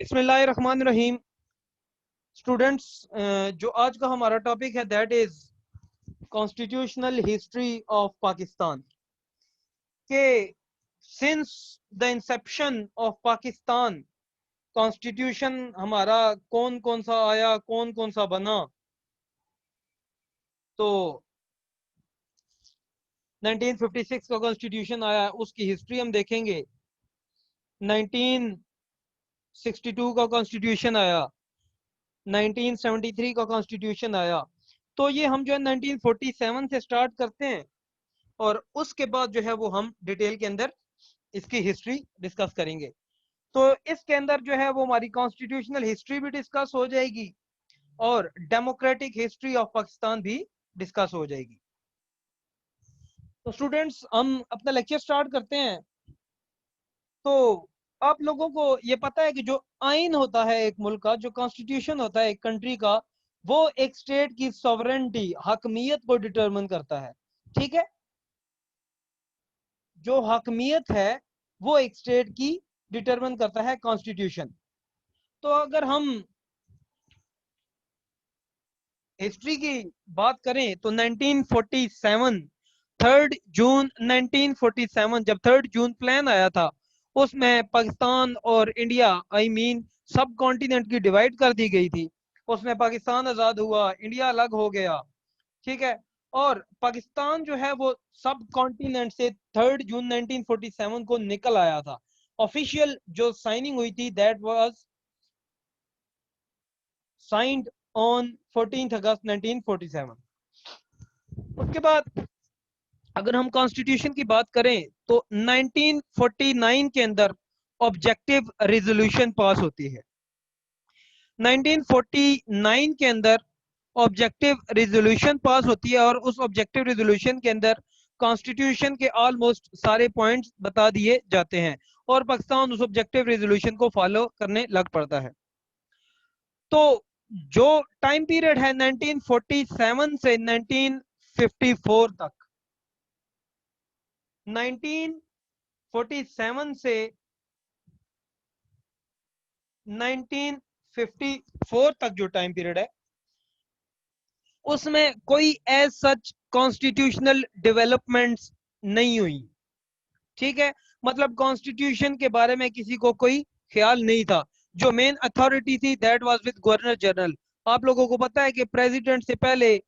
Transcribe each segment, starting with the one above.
بسم اللہ الرحمن الرحیم. اسٹوڈینٹس، جو آج کا ہمارا ٹاپک ہے that is constitutional history of Pakistan. کہ since the inception of Pakistan constitution ہمارا کون کون سا آیا، کون کون سا بنا. تو 1956 کا کانسٹیٹیوشن آیا، اس کی ہسٹری ہم دیکھیں گے. 1962 کا کانسٹیٹیوشن آیا، 1973 کا کانسٹیٹیوشن آیا. تو یہ ہم جو ہے 1947 سے سٹارٹ کرتے ہیں اور اس کے بعد جو ہے وہ ہم ڈیٹیل کے اندر اس کی ہسٹری ڈسکس کریں گے. تو اس کے اندر جو ہے وہ ہماری کانسٹیٹیوشنل ہسٹری بھی ڈسکس ہو جائے گی اور ڈیموکریٹک ہسٹری آف پاکستان بھی ڈسکس ہو جائے گی. تو اسٹوڈینٹس، ہم اپنا لیکچر سٹارٹ کرتے ہیں. تو آپ لوگوں کو یہ پتا ہے کہ جو آئین ہوتا ہے ایک ملک کا، جو کانسٹیٹیوشن ہوتا ہے ایک کنٹری کا، وہ ایک اسٹیٹ کی سوورنٹی، حاکمیت کو ڈٹرمن کرتا ہے. ٹھیک ہے، جو حاکمیت ہے وہ ایک اسٹیٹ کی ڈٹرمن کرتا ہے کانسٹیٹیوشن. تو اگر ہم ہسٹری کی بات کریں تو 1947 3 جون 1947 جب 3 جون پلان آیا تھا، اس میں پاکستان اور انڈیا سب کانٹیننٹ کی ڈیوائڈ کر دی گئی تھی. اس میں پاکستان آزاد ہوا، انڈیا الگ ہو گیا. ٹھیک ہے، اور پاکستان جو ہے وہ سب کانٹیننٹ سے 3 جون 1947 کو نکل آیا تھا. آفیشیل جو سائننگ ہوئی تھی دیٹ واز سائنڈ آن 14 اگست 1947. اس کے بعد اگر ہم کانسٹیٹیوشن کی بات کریں تو 1949 کے اندر آبجیکٹو ریزولوشن پاس ہوتی ہے. 1949 کے اندر آبجیکٹو ریزولوشن پاس ہوتی ہے اور اس آبجیکٹو ریزولوشن کے اندر کانسٹیٹیوشن کے آلموسٹ سارے پوائنٹس بتا دیے جاتے ہیں اور پاکستان اس آبجیکٹو ریزولوشن کو فالو کرنے لگ پڑتا ہے. تو جو ٹائم پیریڈ ہے 1947 سے 1954 تک، 1947 سے 1954 تک جو ٹائم پیریڈ ہے اس میں کوئی ایز سچ کانسٹیٹیوشنل ڈیولپمنٹس نہیں ہوئی. ٹھیک ہے، مطلب کانسٹیٹیوشن کے بارے میں کسی کو کوئی خیال نہیں تھا. جو مین اتھارٹی تھی that was with governor general. آپ لوگوں کو پتا ہے کہ پریزیڈنٹ سے پہلے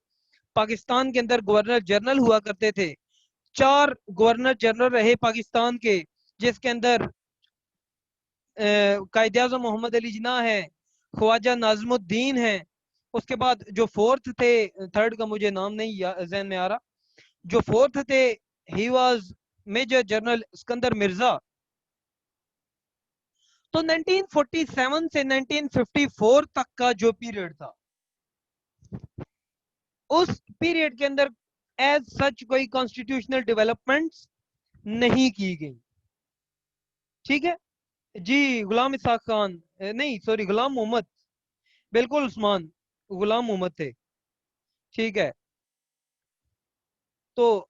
پاکستان کے اندر گورنر جنرل ہوا کرتے تھے. 4 گورنر جنرل رہے پاکستان کے، جس کے اندر قائد اعظم محمد علی جناح ہے، خواجہ ناظم الدین ہے. اس کے بعد جو فورتھ تھے، تھرڈ کا مجھے نام نہیں ذہن میں آ رہا، جو فورتھ تھے he was major general Iskander Mirza. تو 1947 سے 1954 تک کا جو پیریڈ تھا، اس پیریڈ کے اندر ایز سچ کوئی کانسٹیٹیوشنل ڈیولپمنٹس نہیں کی گئی. ٹھیک ہے جی، غلام اسحاق خان نہیں سوری غلام محمد، بالکل عثمان، غلام محمد تھے. ٹھیک ہے، تو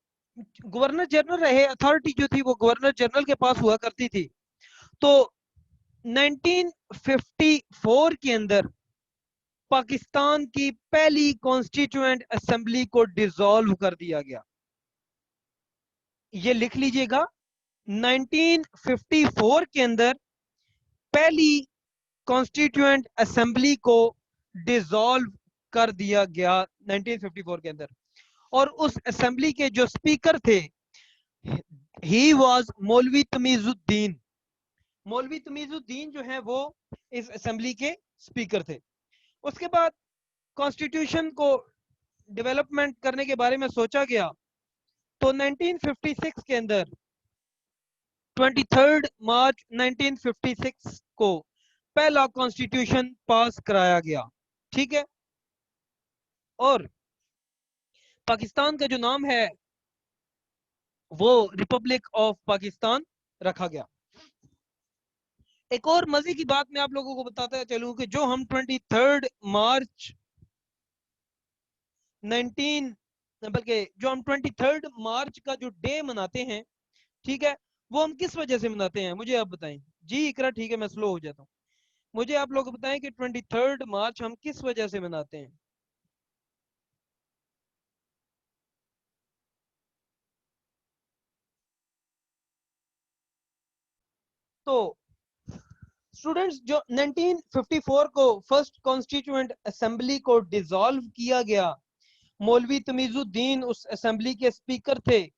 گورنر جنرل رہے، اتھارٹی جو تھی وہ گورنر جنرل کے پاس ہوا کرتی تھی. تو 1954 کے اندر پاکستان کی پہلی کانسٹیٹیوئنٹ اسمبلی کو ڈیزالو کر دیا گیا. یہ لکھ لیجئے گا، 1954 کے اندر پہلی کانسٹیٹیوئنٹ اسمبلی کو ڈیزالو کر دیا گیا 1954 کے اندر. اور اس اسمبلی کے جو سپیکر تھے ہی واز مولوی تمیز الدین. مولوی تمیز الدین جو ہے وہ اس اسمبلی کے سپیکر تھے. اس کے بعد کانسٹیٹیوشن کو ڈیولپمنٹ کرنے کے بارے میں سوچا گیا تو 1956 کے اندر 23 مارچ 1956 کو پہلا کانسٹیٹیوشن پاس کرایا گیا. ٹھیک ہے، اور پاکستان کا جو نام ہے وہ ریپبلک آف پاکستان رکھا گیا. ایک اور مزے کی بات میں آپ لوگوں کو بتاتا چلوں کہ جو ہم 23 مارچ 19 بلکہ جو ہم 23 مارچ کا جو ڈے مناتے ہیں، ٹھیک ہے، وہ ہم کس وجہ سے مناتے ہیں مجھے آپ بتائیں. جی اقرا ٹھیک ہے، میں سلو ہو جاتا ہوں. मुझे आप लोग बताएं कि 23 मार्च हम किस वजह से मनाते हैं? तो स्टूडेंट्स, जो 1954 को फर्स्ट कॉन्स्टिट्यूएंट असेंबली को डिसॉल्व किया गया, मौलवी तमीजुद्दीन उस असेंबली के स्पीकर थे।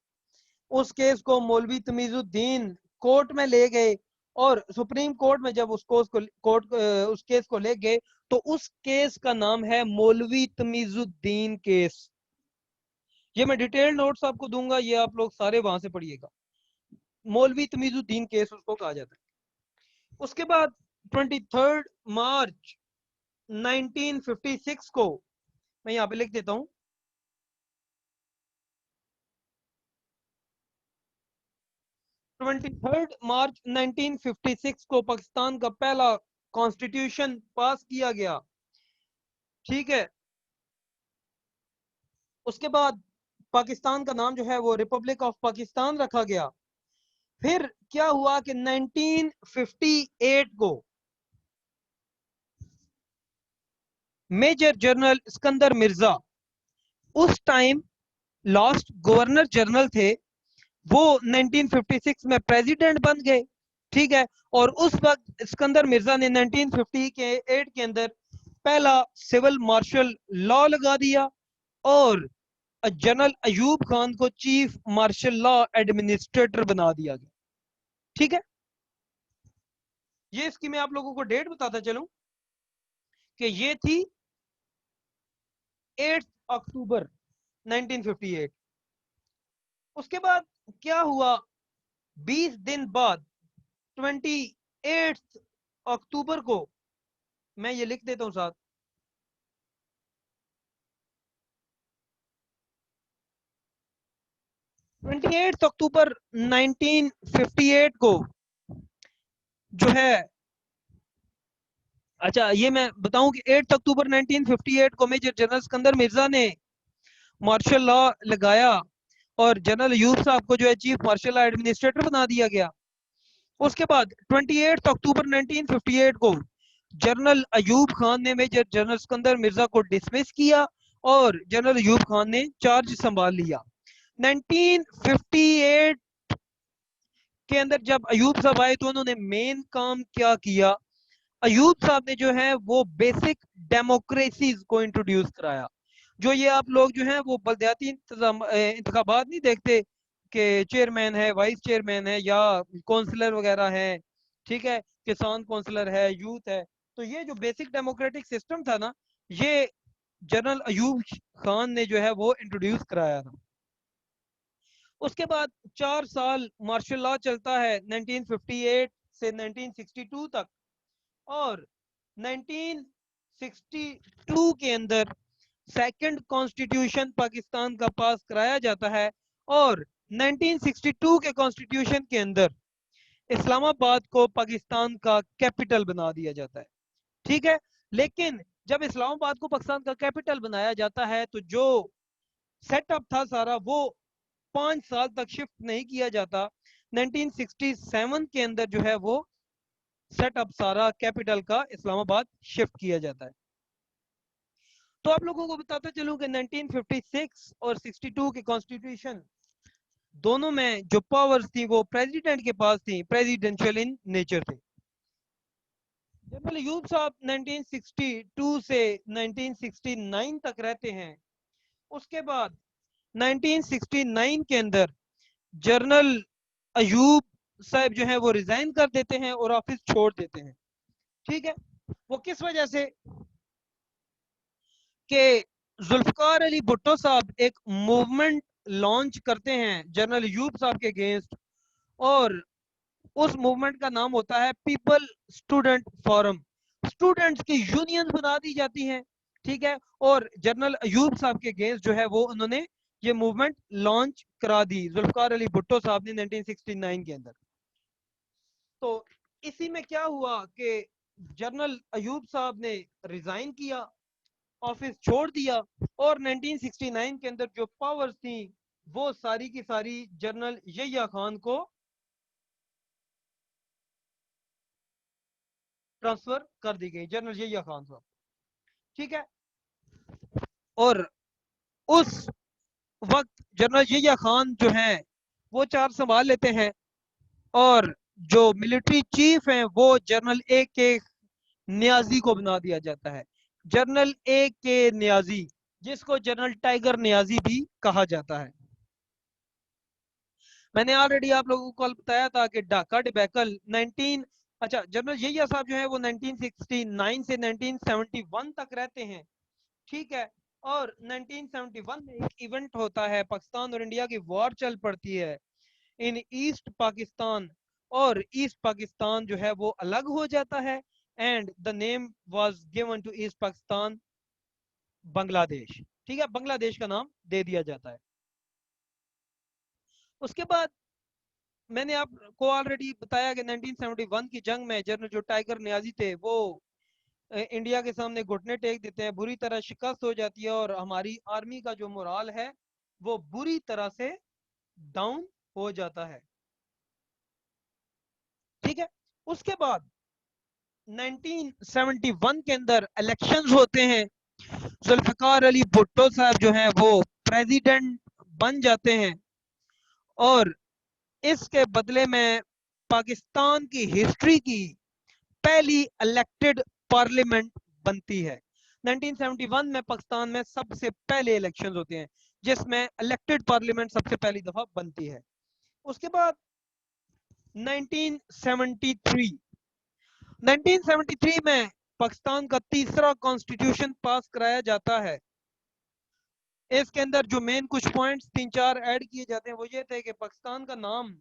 उस केस को मौलवी तमीजुद्दीन कोर्ट में ले गए, और सुप्रीम कोर्ट में जब उस केस को ले गए, तो उस केस का नाम है मौलवी तमीजुद्दीन केस। ये मैं डिटेल नोट्स आपको दूंगा, ये आप लोग सारे वहां से पढ़िएगा। मौलवी तमीजुद्दीन केस उसको कहा जाता है। उसके बाद 23 मार्च 1956 को, मैं यहाँ पे लिख देता हूँ, 23 मार्च 1956 को पाकिस्तान का पहला कॉन्स्टिट्यूशन पास किया गया। ठीक है, उसके बाद पाकिस्तान का नाम जो है वो रिपब्लिक ऑफ पाकिस्तान रखा गया। फिर क्या हुआ कि 1958 को मेजर जनरल सिकंदर मिर्जा, उस टाइम लास्ट गवर्नर जनरल थे, वो 1956 में प्रेसिडेंट बन गए। ठीक है, और उस वक्त सिकंदर मिर्जा ने 1958 के अंदर पहला सिविल मार्शल लॉ लगा दिया, और जनरल अयूब खान को चीफ मार्शल लॉ एडमिनिस्ट्रेटर बना दिया गया। ठीक है, ये इसकी मैं आप लोगों को डेट बताता चलूं कि ये थी 8 अक्टूबर 1958। उसके बाद क्या हुआ, 20 दिन बाद 28 अक्टूबर को, मैं ये लिख देता हूं साथ, 28 अक्टूबर 1958 को जो है, अच्छा ये मैं बताऊं कि 8 अक्टूबर 1958 को मेजर जनरल सिकंदर मिर्जा ने मार्शल लॉ लगाया, और जनरल अयूब साहब को जो है चीफ मार्शल लॉ एडमिनिस्ट्रेटर बना दिया गया। उसके बाद 28 अक्टूबर 1958 को जनरल अयूब खान ने मेजर जनरल सिकंदर मिर्जा को डिसमिस किया, और जनरल अयूब खान ने चार्ज संभाल लिया। 1958 के अंदर जब अयूब साहब आए, तो उन्होंने मेन काम क्या किया, अयूब साहब ने जो है वो बेसिक डेमोक्रेसीज को इंट्रोड्यूस कराया। जो ये आप लोग जो हैं वो बलदियाती इंतखाबात नहीं देखते कि चेयरमैन है, वाइस चेयरमैन है, या काउंसलर वगैरह है, ठीक है, किसान काउंसलर है, यूथ है, तो ये जो बेसिक डेमोक्रेटिक सिस्टम था ना, ये जनरल अयूब खान ने जो है वो इंट्रोड्यूस कराया था। उसके बाद 4 साल मार्शल लॉ चलता है 1958 से 1962 तक, और 1962 के अंदर सेकंड कॉन्स्टिट्यूशन पाकिस्तान का पास कराया जाता है, और 1962 के कॉन्स्टिट्यूशन के अंदर इस्लामाबाद को पाकिस्तान का कैपिटल बना दिया जाता है। ठीक है, लेकिन जब इस्लामाबाद को पाकिस्तान का कैपिटल बनाया जाता है, तो जो सेटअप था सारा वो 5 साल तक शिफ्ट नहीं किया जाता। 1967 के अंदर जो है वो सेटअप सारा कैपिटल का इस्लामाबाद शिफ्ट किया जाता है। तो आप लोगों को बताता चलूं कि 1956 और 62 के कॉन्स्टिट्यूशन दोनों में जो पावर्स थी वो प्रेसिडेंट के पास थी, प्रेसिडेंशियल इन नेचर थे। जनरल अयूब साहब 1962 से 1969 तक रहते हैं। उसके बाद 1969 के अंदर जनरल अयूब साहब जो है वो रिजाइन कर देते हैं और ऑफिस छोड़ देते हैं। ठीक है, वो किस वजह से, कि जुल्फकार अली भुट्टो साहब एक मूवमेंट लॉन्च करते हैं जनरल अयूब साहब के अगेंस्ट, और उस मूवमेंट का नाम होता है पीपल स्टूडेंट फोरम। स्टूडेंट्स की यूनियन बना दी जाती हैं। ठीक है, और जनरल अयूब साहब के अगेंस्ट जो है वो उन्होंने ये मूवमेंट लॉन्च करा दी जुल्फकार अली भुट्टो साहब ने 1969 के अंदर। तो इसी में क्या हुआ कि जनरल अयूब साहब ने रिजाइन किया, ऑफिस छोड़ दिया, और 1969 के अंदर जो पावर्स थी वो सारी की सारी जनरल यहिया खान को ट्रांसफर कर दी गई जनरल यहिया खान साहब, ठीक है। और उस वक्त जनरल यहिया खान जो हैं वो चार्ज संभाल लेते हैं, और जो मिलिट्री चीफ हैं वो जनरल ए के नियाजी को बना दिया जाता है, जनरल ए के नियाजी, जिसको जनरल टाइगर नियाजी भी कहा जाता है। मैंने ऑलरेडी आप लोगों को कल बताया था कि ढाका डिबेकल 19 अच्छा जनरल यहिया साहब जो है वो 1969 से 1971 तक रहते हैं, ठीक है। और 1971 में एक इवेंट होता है, पाकिस्तान और इंडिया की वॉर चल पड़ती है इन ईस्ट पाकिस्तान, और ईस्ट पाकिस्तान जो है वो अलग हो जाता है, and the name was given to east Pakistan Bangladesh, ठीक है, बांग्लादेश का नाम दे दिया जाता है। उसके बाद मैंने आपको ऑलरेडी बताया कि 1971 की जंग में जनरल जो टाइगर नियाजी थे वो इंडिया के सामने घुटने टेक देते हैं, बुरी तरह शिकस्त हो जाती है, और हमारी आर्मी का जो मोराल है वो बुरी तरह से डाउन हो जाता है, ठीक है। उसके बाद 1971 के अंदर इलेक्शंस होते हैं, जुल्फिकार अली भुट्टो साहब जो हैं वो प्रेसिडेंट बन जाते हैं, और इसके बदले में पाकिस्तान की हिस्ट्री की पहली इलेक्टेड पार्लियामेंट बनती है। 1971 में पाकिस्तान में सबसे पहले इलेक्शंस होते हैं जिसमें इलेक्टेड पार्लियामेंट सबसे पहली दफा बनती है। उसके बाद 1973 में पाकिस्तान का तीसरा कॉन्स्टिट्यूशन पास कराया जाता है। इसके अंदर जो मेन कुछ पॉइंट्स 3-4 ऐड किए जाते हैं वो ये थे कि पाकिस्तान का नाम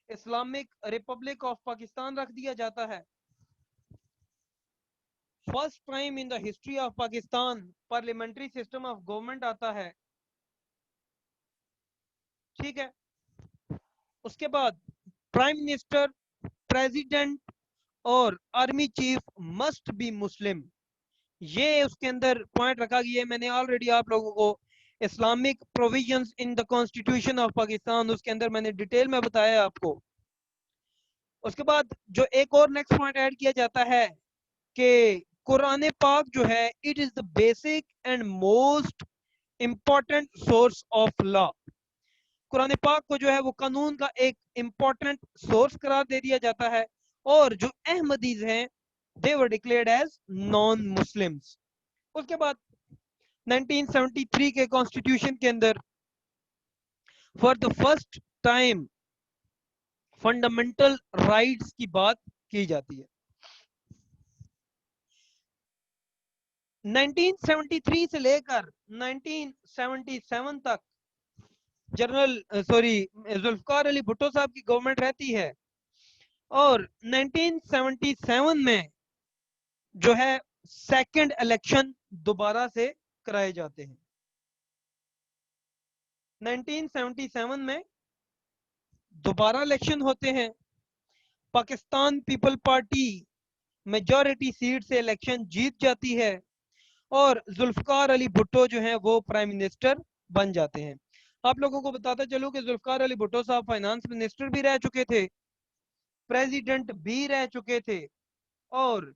इस्लामिक रिपब्लिक ऑफ पाकिस्तान रख दिया जाता है। First time in the history of Pakistan parliamentary system of government आता है, ठीक है। उसके बाद प्राइम मिनिस्टर, प्रेसिडेंट और आर्मी चीफ मस्ट बी मुस्लिम, ये उसके अंदर पॉइंट रखा गया है। मैंने ऑलरेडी आप लोगों को Islamic provisions in the constitution of Pakistan उसके अंदर मैंने डिटेल में बताया आपको। उसके बाद जो एक और नेक्स्ट पॉइंट ऐड किया जाता है कि कुरान पाक जो है it is the basic and most important source of law, Quran पाक को जो है वो कानून का एक इंपॉर्टेंट सोर्स करार दे दिया जाता है, और जो अहमदीज हैं दे वर डिक्लेयर्ड एज नॉन मुस्लिम्स। उसके बाद 1973 के कॉन्स्टिट्यूशन के अंदर for the first time fundamental rights की बात की जाती है। 1973 से लेकर 1977 तक जुल्फकार अली भुट्टो साहब की गवर्नमेंट रहती है, और 1977 में जो है सेकंड इलेक्शन दोबारा से कराए जाते हैं। 1977 में दोबारा इलेक्शन होते हैं, Pakistan people party majority seat से इलेक्शन जीत जाती है, और जुल्फकार अली भुट्टो जो हैं वो प्राइम मिनिस्टर बन जाते हैं। आप लोगों को बताता चलूं कि जुल्फकार अली भुट्टो साहब फाइनेंस मिनिस्टर भी रह चुके थे, प्रेसिडेंट भी रह चुके थे, और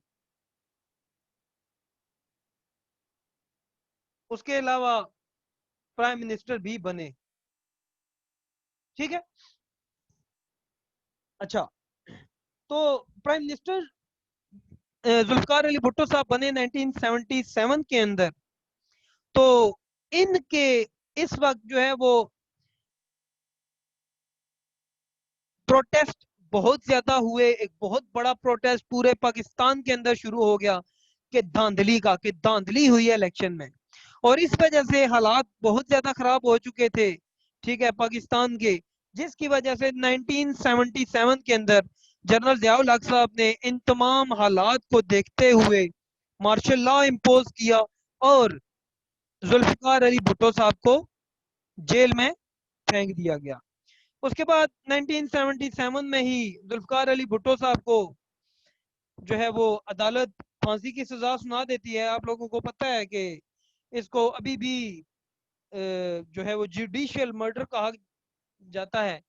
उसके अलावा प्राइम मिनिस्टर भी बने, ठीक है। अच्छा, तो प्राइम मिनिस्टर जुल्फकार अली भुट्टो साहब बने 1977 के अंदर, तो इनके इस वक्त जो है वो प्रोटेस्ट बहुत ज्यादा हुए, एक बहुत बड़ा प्रोटेस्ट पूरे पाकिस्तान के अंदर शुरू हो गया कि धांधली हुई है इलेक्शन में, और इस वजह से हालात बहुत ज्यादा खराब हो चुके थे, ठीक है, पाकिस्तान के, जिसकी वजह से 1977 के अंदर जनरल जियाउल हक साहब ने इन तमाम हालात को देखते हुए मार्शल लॉ इम्पोज किया, और जुल्फिकार अली भुट्टो साहब को जेल में फेंक दिया गया। उसके बाद 1977 में ही जुल्फिकार अली भुट्टो साहब को जो है वो अदालत फांसी की सजा सुना देती है। आप लोगों को पता है कि इसको अभी भी जो है वो जुडिशियल मर्डर कहा जाता है,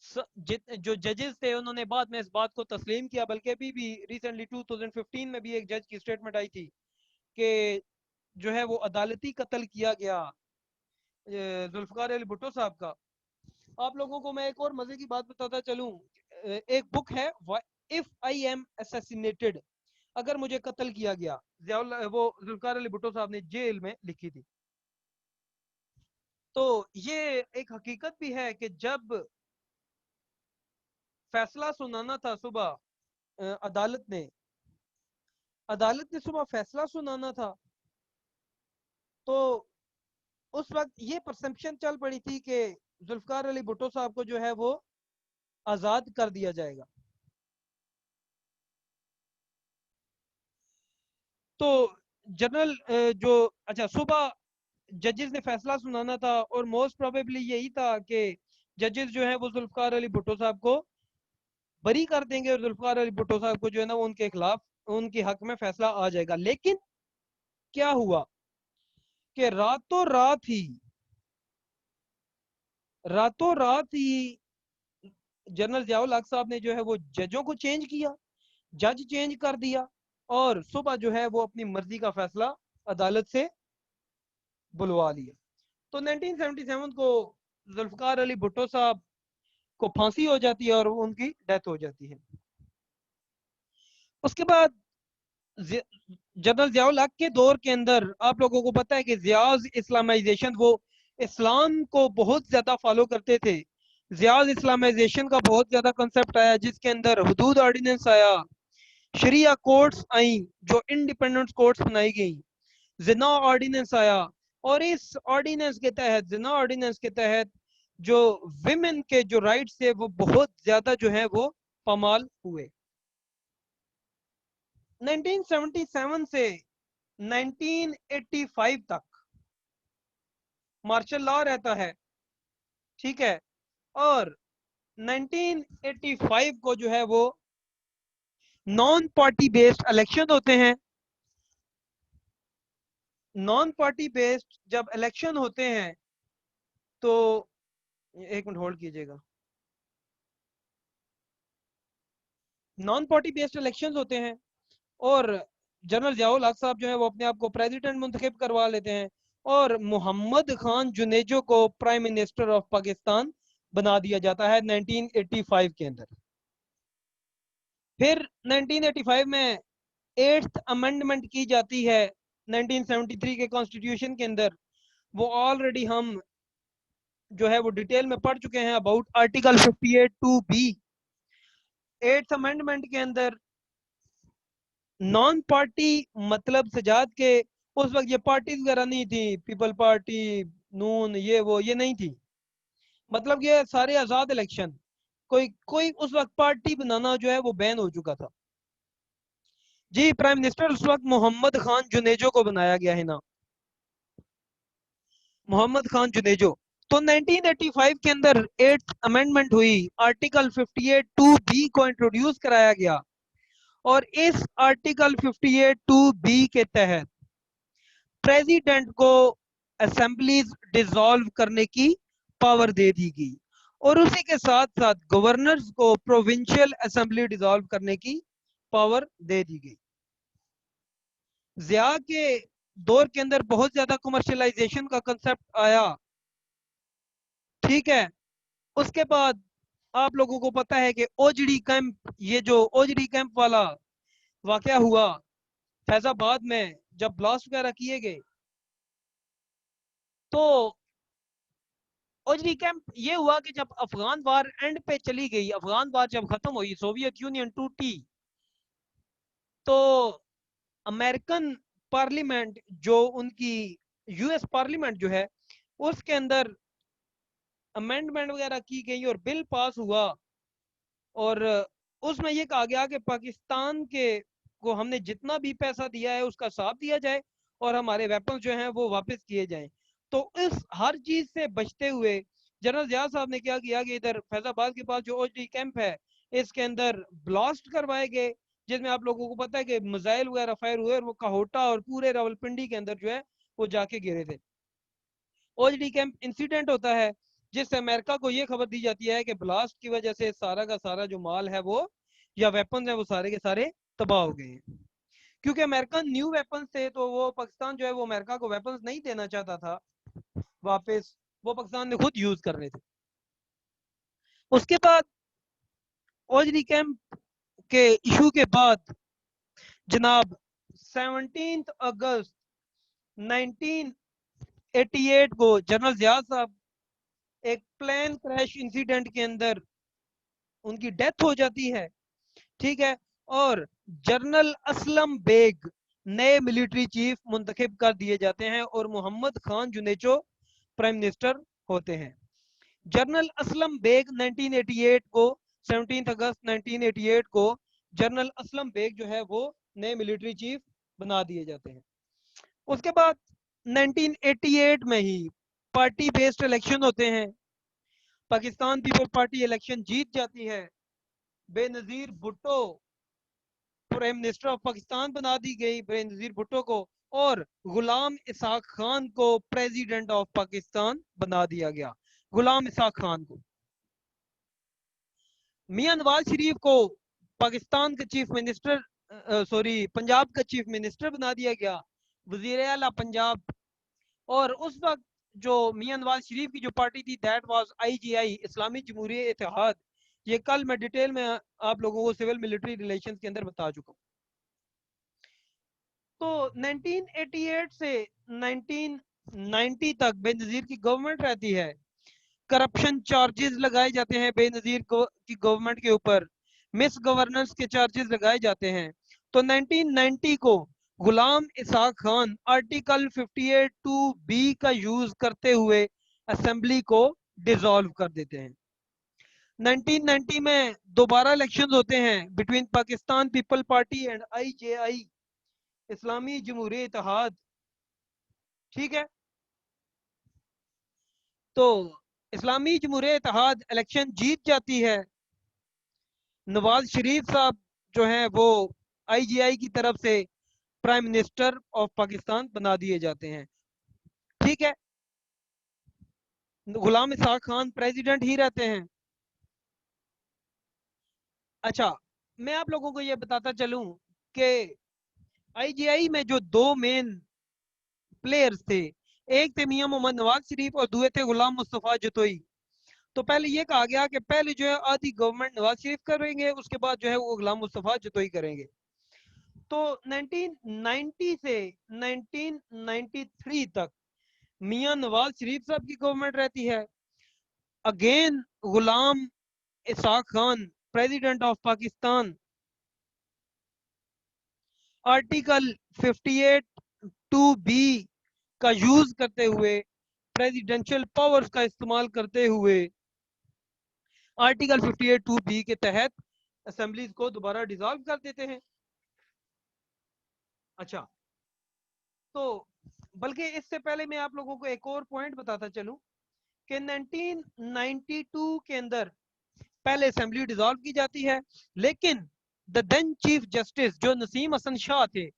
جو ججز تھے انہوں نے بعد میں اس بات کو تسلیم کیا، بلکہ ابھی بھی ریسنٹلی 2015 میں بھی ایک جج کی سٹیٹمنٹ آئی تھی کہ جو ہے وہ عدالتی قتل کیا گیا ذوالفقار علی بھٹو صاحب کا۔ آپ لوگوں کو میں ایک اور مزے کی بات بتاتا چلوں، ایک بک ہے اف آئی ایم اسیسینیٹڈ، اگر مجھے قتل کیا گیا، وہ ذوالفقار علی بھٹو صاحب نے جیل میں لکھی تھی۔ تو یہ ایک حقیقت بھی ہے کہ جب فیصلہ سنانا تھا صبح عدالت نے صبح فیصلہ سنانا تھا، تو اس وقت یہ پرسپشن چل پڑی تھی کہ ذوالفقار علی بھٹو صاحب کو جو ہے وہ آزاد کر دیا جائے گا۔ تو جنرل جو اچھا صبح ججز نے فیصلہ سنانا تھا، اور موسٹ پروبیبلی یہی تھا کہ ججز جو ہے وہ ذوالفقار علی بھٹو صاحب کو بری کر دیں گے، اور ذوالفقار علی بھٹو صاحب کو جو ہے نا وہ ان کے خلاف ان کے حق میں فیصلہ آ جائے گا۔ لیکن کیا ہوا کہ راتوں رات ہی جنرل ضیاء الحق صاحب نے جو ہے وہ ججوں کو چینج کیا، جج چینج کر دیا، اور صبح جو ہے وہ اپنی مرضی کا فیصلہ عدالت سے بلوا لیا۔ تو 1977 کو ذوالفقار علی بھٹو صاحب کو پھانسی ہو جاتی ہے اور ان کی ڈیتھ ہو جاتی ہے۔ اس کے بعد جنرل ضیاء الحق کے دور کے اندر آپ لوگوں کو پتا ہے کہ ضیاء اسلامائزیشن، وہ اسلام کو بہت زیادہ فالو کرتے تھے۔ ضیاء اسلامائزیشن کا بہت زیادہ کنسپٹ آیا، جس کے اندر حدود آرڈیننس آیا، شریعہ کورٹس آئیں جو انڈیپینڈنٹ کورٹس بنائی گئیں، زنا آرڈیننس آیا، اور اس آرڈیننس کے تحت زنا آرڈیننس کے تحت جو ویمن کے جو رائٹس تھے وہ بہت زیادہ جو ہے وہ پامال ہوئے۔ 1977 سے 1985 تک مارشل لا رہتا ہے، ٹھیک ہے، اور 1985 کو جو ہے وہ نان پارٹی بیسڈ الیکشن ہوتے ہیں۔ نان پارٹی بیسڈ جب الیکشن ہوتے ہیں تو ایک منٹ ہولڈ کیجئے گا، نان پارٹی بیسڈ الیکشن ہوتے ہیں، اور جنرل ضیاء الحق صاحب جو ہے وہ اپنے آپ کو پریزیڈنٹ منتخب کروا لیتے ہیں، اور محمد خان جنیجو کو پرائم منسٹر آف پاکستان بنا دیا جاتا ہے 1985 کے اندر۔ پھر 1985 میں 8th امینڈمنٹ کی جاتی ہے 1973 کے کانسٹیٹیوشن کے اندر، وہ آلریڈی ہم جو ہے وہ ڈیٹیل میں پڑھ چکے ہیں about article 58(2)B۔ 8th amendment کے اندر نان پارٹی مطلب سجاد کے اس وقت یہ پارٹیز وغیرہ نہیں تھی، پیپل پارٹی، نون، یہ نہیں تھی، مطلب یہ سارے آزاد الیکشن، کوئی اس وقت پارٹی بنانا جو ہے وہ بین ہو چکا تھا۔ جی پرائم منسٹر اس وقت محمد خان جنیجو کو بنایا گیا ہے نا، محمد خان جنیجو۔ تو 1985 کے اندر 8th امینڈمنٹ ہوئی، آرٹیکل 58(2)B کو انٹروڈیوس کرایا گیا، اور اس آرٹیکل 58(2)B کے تحت پریزیڈنٹ کو اسمبلیز ڈیزالو کرنے کی پاور دے دی گئی، اور اسی کے ساتھ ساتھ گورنرز کو پروونشل اسمبلی ڈیزالو کرنے کی پاور دے دی گئی۔ ضیاء کے دور کے اندر بہت زیادہ کمرشلائزیشن کا کنسپٹ آیا، ٹھیک ہے۔ اس کے بعد آپ لوگوں کو پتا ہے کہ اوجڑی کیمپ، یہ جو اوجڑی کیمپ والا واقعہ ہوا فیض آباد میں جب بلاسٹ وغیرہ کیے گئے، تو اوجڑی کیمپ یہ ہوا کہ جب افغان وار اینڈ پہ چلی گئی، افغان وار جب ختم ہوئی، سوویت یونین ٹوٹی، تو امریکن پارلیمنٹ جو ان کی یو ایس پارلیمنٹ جو ہے اس کے اندر امینڈمنٹ وغیرہ کی گئی اور بل پاس ہوا، اور اس میں یہ کہا گیا کہ پاکستان کے کو ہم نے جتنا بھی پیسہ دیا ہے اس کا حساب دیا جائے، اور ہمارے ویپن جو ہیں وہ واپس کیے جائیں۔ تو اس ہر چیز سے بچتے ہوئے جنرل ضیاء صاحب نے کیا کیا کہ ادھر فیض آباد کے پاس جو اوجڑی کیمپ ہے اس کے اندر بلاسٹ کروائے گئے، جس میں آپ لوگوں کو پتا ہے کہ میزائل وغیرہ فائر ہوئے، اور وہ کہوٹا اور پورے راولپنڈی کے اندر جو ہے وہ جا کے گرے تھے۔ اوجڑی کیمپ انسیڈنٹ ہوتا ہے جس سے امریکہ کو یہ خبر دی جاتی ہے کہ بلاسٹ کی وجہ سے سارا کا سارا جو مال ہے وہ یا ویپنز ہیں وہ سارے کے سارے تباہ ہو گئے ہیں. کیونکہ امریکہ نیو ویپنز تھے تو وہ پاکستان جو ہے وہ امریکہ کو ویپنز نہیں دینا چاہتا تھا واپس, وہ پاکستان نے خود یوز کرنے تھے. اس کے بعد اوجری کیمپ کے ایشو کے بعد جناب 17 اگست 1988 کو جنرل ضیاء صاحب ایک پلین کریش انسیڈنٹ کے اندر ان کی ڈیتھ ہو جاتی ہے, ٹھیک ہے, اور جنرل اسلم بیگ نئے ملٹری چیف منتخب کر دیے جاتے ہیں اور محمد خان جنیچو پرائم منسٹر ہوتے ہیں. جنرل اسلم بیگ 1988 کو 17 اگست 1988 کو جنرل اسلم بیگ جو ہے وہ نئے ملٹری چیف بنا دیے جاتے ہیں. اس کے بعد 1988 میں ہی پارٹی بیسڈ الیکشن ہوتے ہیں. پاکستان پیپل پارٹی الیکشن جیت جاتی ہے. Benazir Bhutto prime minister of Pakistan بنا دی گئی بے نظیر بھٹو کو, اور غلام اسحاق خان کو پریزیڈنٹ آف پاکستان بنا دیا گیا. غلام اسحاق خان کو. میاں نواز شریف کو پاکستان کا چیف منسٹر پنجاب کا چیف منسٹر بنا دیا گیا, وزیر اعلیٰ پنجاب. اور اس وقت جو میاں نواز شریف کی جو پارٹی تھی دیٹ واز IGI, اسلامی جمہوریہ اتحاد. یہ کل میں ڈیٹیل میں آپ لوگوں کو سول ملٹری ریلیشنز کے اندر بتا چکا ہوں. تو 1988 سے 1990 تک بے نظیر کی گورنمنٹ رہتی ہے. کرپشن چارجز لگائے جاتے ہیں بے نظیر کی گورنمنٹ کے اوپر, مس گورننس کے چارجز لگائے جاتے ہیں. تو 1990 کو غلام اسحاق خان آرٹیکل 58(2)B کا یوز کرتے ہوئے اسمبلی کو ڈیزالو کر دیتے ہیں. 1990 میں دوبارہ الیکشن ہوتے ہیں between Pakistan people party and IJI, اسلامی جمہوریہ اتحاد, ٹھیک ہے. تو اسلامی جمہوریہ اتحاد الیکشن جیت جاتی ہے. نواز شریف صاحب جو ہیں وہ IGI کی طرف سے پرائم منسٹر آف پاکستان بنا دیے جاتے ہیں, ٹھیک ہے. غلام اسحاق خان پریزیڈنٹ ہی رہتے ہیں. اچھا, میں آپ لوگوں کو یہ بتاتا چلوں کہ IGI میں جو دو مین پلیئرز تھے, ایک تھے میاں محمد نواز شریف اور دوسرے تھے غلام مصطفیٰ جتوئی. تو پہلے یہ کہا گیا کہ پہلے جو ہے آدھی گورنمنٹ نواز شریف کریں گے, اس کے بعد جو ہے وہ غلام مصطفیٰ جتوئی کریں گے. تو 1990 سے 1993 تک میاں نواز شریف صاحب کی گورنمنٹ رہتی ہے. Again Ghulam Ishaq Khan president of Pakistan article 58(2)B کا یوز کرتے ہوئے, پریزیڈنشل پاورز کا استعمال کرتے ہوئے آرٹیکل 58(2)B کے تحت اسمبلیز کو دوبارہ ڈیزالو کر دیتے ہیں. اچھا, تو بلکہ اس سے پہلے میں آپ لوگوں کو ایک اور پوائنٹ بتاتا چلوں کہ 1992 کے اندر پہلے اسمبلی ڈیزالو کی جاتی ہے, لیکن دا دین چیف جسٹس جو نسیم حسن شاہ تھے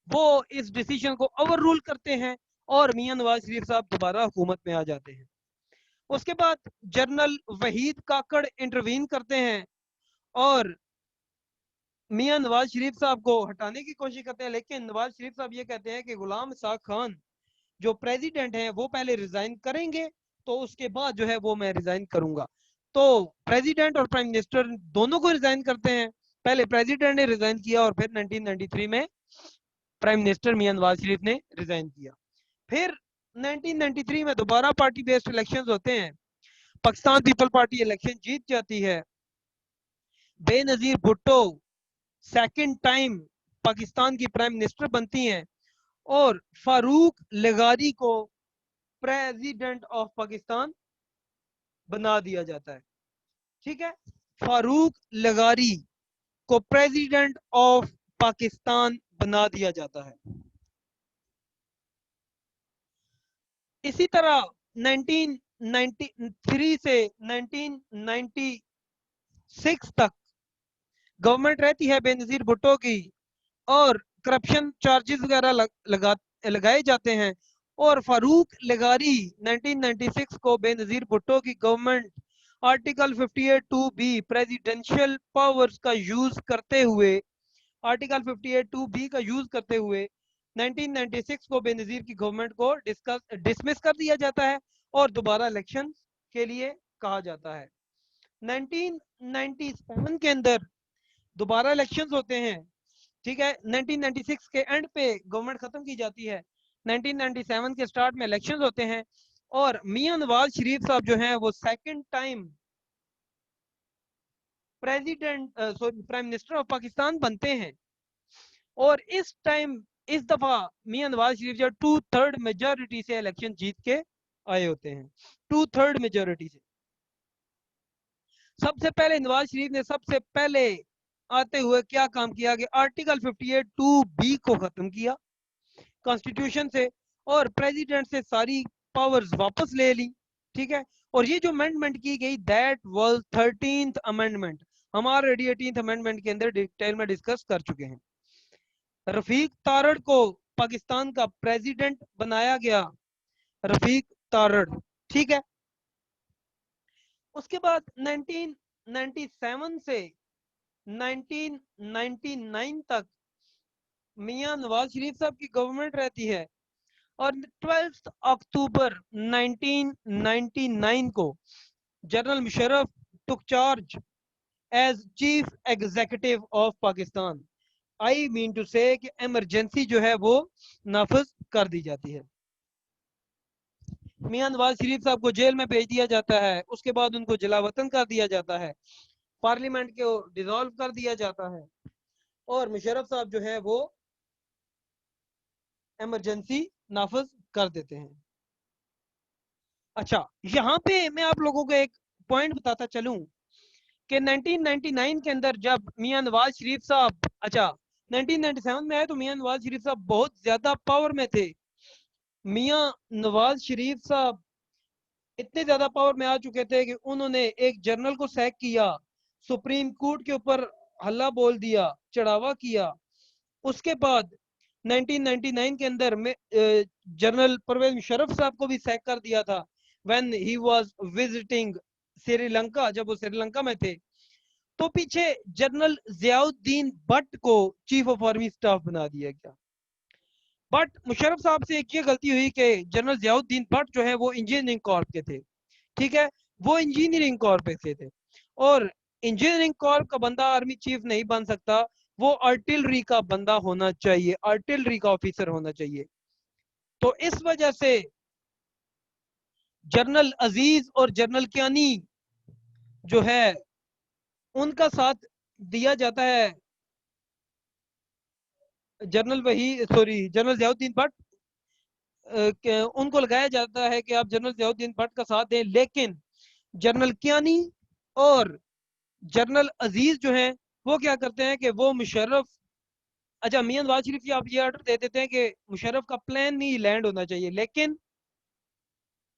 وہ اس ڈیسیجن کو اوور رول کرتے ہیں اور میاں نواز شریف صاحب دوبارہ حکومت میں آ جاتے ہیں. اس کے بعد جنرل وحید کاکڑ انٹروین کرتے ہیں اور میاں نواز شریف صاحب کو ہٹانے کی کوشش کرتے ہیں, لیکن نواز شریف صاحب یہ کہتے ہیں کہ غلام اسحاق خان جو پریزیڈنٹ ہیں وہ پہلے ریزائن کریں گے تو اس کے بعد جو ہے وہ میں ریزائن کروں گا. تو پریزیڈنٹ اور پرائم منسٹر دونوں کو ریزائن کرتے ہیں. پہلے پریزیڈنٹ نے ریزائن کیا اور پھر 1993 میں پرائم منسٹر میاں نواز شریف نے ریزائن کیا. پھر 1993 میں دوبارہ پارٹی بیسڈ الیکشنز ہوتے ہیں. پاکستان پیپل پارٹی الیکشن جیت جاتی ہے. Benazir Bhutto second time Pakistan کی پرائم منسٹر بنتی ہیں اور فاروق لغاری کو پریزیڈنٹ آف پاکستان بنا دیا جاتا ہے, ٹھیک ہے. فاروق لغاری کو پریزیڈنٹ آف پاکستان بنا دیا جاتا ہے. اسی طرح 1993 سے 1996 تک گورنمنٹ رہتی ہے بے نظیر بھٹو کی اور کرپشن چارجز وغیرہ لگائے جاتے ہیں اور फारूक लगारी 1996 को बेनजीर भुट्टो की government article 58(2)B presidential powers का यूज करते हुए आर्टिकल 58(2)B का यूज करते हुए 1996 को बेनजीर की गवर्नमेंट को डिसमिस कर दिया जाता है और दोबारा इलेक्शन के लिए कहा जाता है। 1997 के अंदर दोबारा इलेक्शंस होते हैं, ठीक है। 1996 के एंड पे गवर्नमेंट खत्म की जाती है, 1997 के स्टार्ट में इलेक्शंस होते हैं और मियां नवाज शरीफ साहब जो हैं वो second time prime minister of Pakistan बनते हैं। और इस टाइम इस दफा मियां नवाज शरीफ जो 2/3 मेजोरिटी से इलेक्शन जीत के आए होते हैं, 2/3 मेजोरिटी से। सबसे पहले नवाज शरीफ ने सबसे पहले आते हुए क्या काम किया कि आर्टिकल 58(2)B को खत्म किया कॉन्स्टिट्यूशन से और प्रेसिडेंट से सारी पावर्स वापस ले ली, ठीक है। और ये जो अमेंडमेंट की गई दैट वाज 13th अमेंडमेंट, हम ऑलरेडी 18th अमेंडमेंट के अंदर डिटेल में डिस्कस कर चुके हैं। रफीक तारड़ को पाकिस्तान का प्रेसिडेंट बनाया गया, रफीक तारड़, ठीक है। उसके बाद 1997 से 1999 तक मियां नवाज शरीफ साहब की गवर्नमेंट रहती है और 12 अक्टूबर 1999 को general Musharraf took charge as chief executive of Pakistan. I mean to say कि इमरजेंसी जो है वो नाफिज कर दी जाती है। मियां नवाज शरीफ साहब को जेल में भेज दिया जाता है, उसके बाद उनको जलावतन कर दिया जाता है, पार्लियामेंट को डिसॉल्व कर दिया जाता है और मुशर्रफ साहब जो है वो इमरजेंसी नाफिज कर देते हैं। अच्छा, यहाँ पे मैं आप लोगों को एक पॉइंट बताता चलूं कि 1999 के अंदर जब मियां नवाज शरीफ साहब 1997 में आए तो मियां नवाज शरीफ साहब बहुत ज्यादा पावर में थे। मियां नवाज शरीफ साहब इतने ज्यादा पावर में आ चुके थे कि उन्होंने एक जनरल को सैक किया, सुप्रीम कोर्ट के ऊपर हल्ला बोल दिया, चढ़ावा किया। उसके बाद 1999 के अंदर में जनरल परवेज मुशर्रफ साहब को भी सैक कर दिया था when he was visiting Sri Lanka, जब वो श्रीलंका में थे। तो पीछे जनरल जियाउद्दीन भट्ट को चीफ ऑफ आर्मी स्टाफ बना दिया गया। बट मुशर्रफ साहब से एक ये गलती हुई कि जनरल जियाउद्दीन भट्ट जो है वो इंजीनियरिंग कॉर्प के थे, ठीक है। वो इंजीनियरिंग कॉर्प के थे और इंजीनियरिंग कॉर्प का बंदा आर्मी चीफ नहीं बन सकता, वो आर्टिलरी का बंदा होना चाहिए, आर्टिलरी का ऑफिसर होना चाहिए। तो इस वजह से जनरल अजीज और जनरल कियानी जो है उनका साथ दिया जाता है, जनरल जियाउद्दीन भट्ट उनको लगाया जाता है कि आप जनरल जियाउद्दीन भट्ट का साथ दें। लेकिन जनरल कियानी और जनरल अजीज जो हैं वो क्या करते हैं कि वो मुशर्रफ मियां नवाज शरीफ जी आप ये ऑर्डर दे देते हैं कि मुशर्रफ का प्लान नहीं लैंड होना चाहिए, लेकिन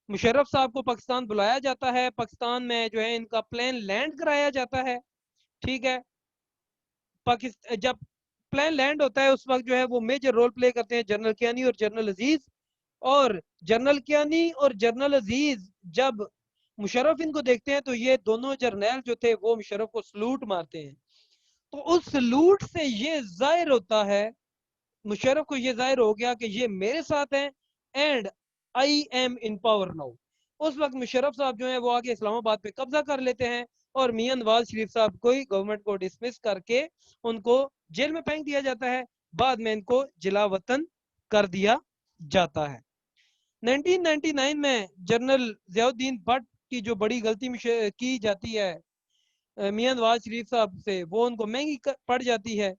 मुशर्रफ साहब को पाकिस्तान बुलाया जाता है, पाकिस्तान में जो है इनका प्लान लैंड कराया जाता है, ठीक है। पाकिस्तान जब प्लान लैंड होता है उस वक्त जो है वो मेजर रोल प्ले करते हैं जनरल कियानी और जनरल अजीज। और जनरल कियानी और जनरल अजीज जब मुशर्रफ इनको देखते हैं तो ये दोनों जर्नैल जो थे वो मुशर्रफ को सलूट मारते हैं। तो उस सलूट से ये जाहिर होता है, मुशर्रफ को ये जाहिर हो गया कि ये मेरे साथ हैं and I am in power now. उस वक्त मुशर्रफ साहब जो है वो आगे इस्लामाबाद पे कब्जा कर लेते हैं और मियां नवाज शरीफ साहब को गवर्नमेंट को डिसमिस करके उनको जेल में फेंक दिया जाता है, बाद में इनको जिला वतन कर दिया जाता है। 1999 में जनरल जियाउद्दीन भट्ट की जो बड़ी गलती की जाती है मियां नवाज शरीफ साहब से, वो उनको महंगी पड़ जाती है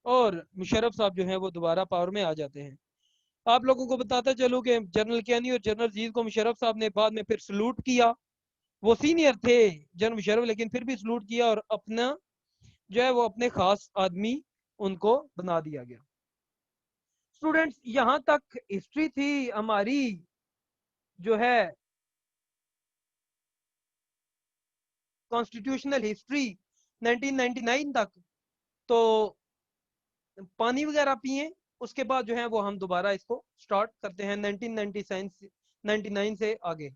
और मुशर्रफ साहब जो है वो दोबारा पावर में आ जाते हैं। आप लोगों को बताता चलूं कि जनरल कियानी और जनरल अजीज को मुशर्रफ साहब ने बाद में फिर सलूट किया। वो सीनियर थे जनरल मुशर्रफ, लेकिन फिर भी सलूट किया और अपना जो है वो अपने खास आदमी उनको बना दिया गया। स्टूडेंट्स, यहां तक हिस्ट्री थी हमारी जो है कॉन्स्टिट्यूशनल हिस्ट्री 1999 तक। तो पानी वगैरह पिए, اس کے بعد جو ہے وہ ہم دوبارہ اس کو سٹارٹ کرتے ہیں 1999 سے آگے.